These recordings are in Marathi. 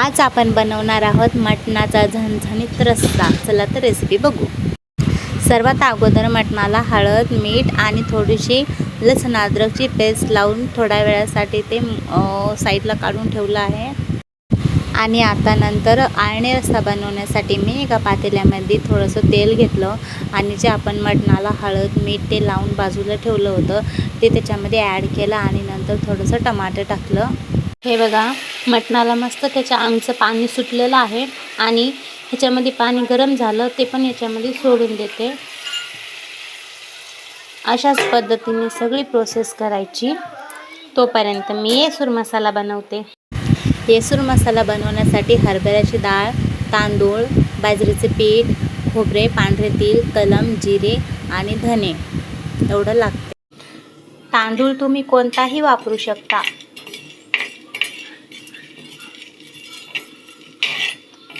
आज आपण बनवणार आहोत मटणाचा झणझणीत रस्सा। चला तर रेसिपी बघू। सर्वात अगोदर मटणाला हळद, मीठ आणि थोडीशी लसूण अद्रकची पेस्ट लावून थोड्या वेळासाठी ते साईडला काढून ठेवलं आहे। आणि आता नंतर आळणी रस्सा बनवण्यासाठी मी एका पातेल्यामध्ये थोडंसं तेल घेतलं आणि जे आपण मटणाला हळद, मीठ ते लावून बाजूला ठेवलं होतं ते त्याच्यामध्ये ॲड केलं आणि नंतर थोडंसं टमाटर टाकलं। हे बघा, मटणाला मस्त त्याच्या अंगचं पाणी सुटलेलं आहे आणि ह्याच्यामध्ये पाणी गरम झालं ते पण याच्यामध्ये सोडून देते। अशाच पद्धतीने सगळी प्रोसेस करायची। तोपर्यंत मी येसूर मसाला बनवते। येसूर मसाला बनवण्यासाठी हरभऱ्याची डाळ, तांदूळ, बाजरीचे पीठ, खोबरे, पांढरे तीळ, कलम, जिरे आणि धने एवढं लागते। तांदूळ तुम्ही कोणताही वापरू शकता।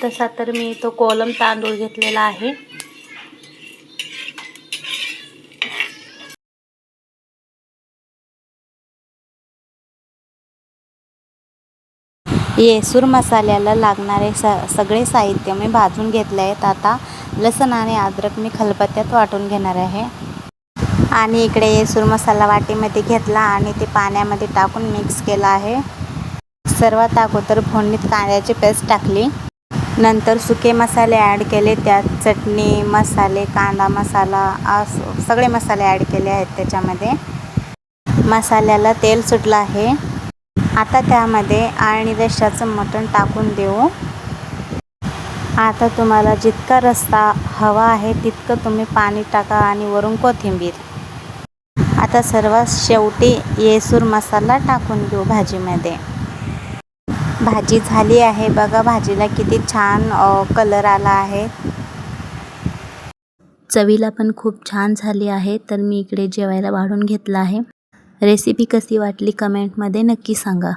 तसा तर मी तो कोलम तांदूळ घेतलेला आहे। येसूर मसाल्याला लागणारे सगळे साहित्य मी भाजून घेतले आहेत। आता लसूण आणि अद्रक मी खलबत्त्यात वाटून घेणार आहे आणि इकडे येसूर मसाला वाटीमध्ये घेतला आणि ते पाण्यामध्ये टाकून मिक्स केला आहे। सर्वात अगोदर फोडणीत कांद्याची पेस्ट टाकली, नंतर सुके मसाले ॲड केले, त्यात चटणी, मसाले, कांदा मसाला सगळे मसाले ॲड केले आहेत त्याच्यामध्ये। मसाल्याला तेल सुटलं आहे। आता त्यामध्ये आळणी रश्श्याचं मटण टाकून देऊ। आता तुम्हाला जितका रस्सा हवा आहे तितकं तुम्ही पाणी टाका आणि वरून कोथिंबीर। आता सर्वात शेवटी येसूर मसाला टाकून घेऊ भाजीमध्ये। भाजी झाली आहे बघा, भाजीला किती छान कलर आला आहे। चवीला पण खूप छान झाली आहे। तर मी इकडे जेवायला वाढून घेतलं आहे। रेसिपी कशी वाटली कमेंटमध्ये नक्की सांगा।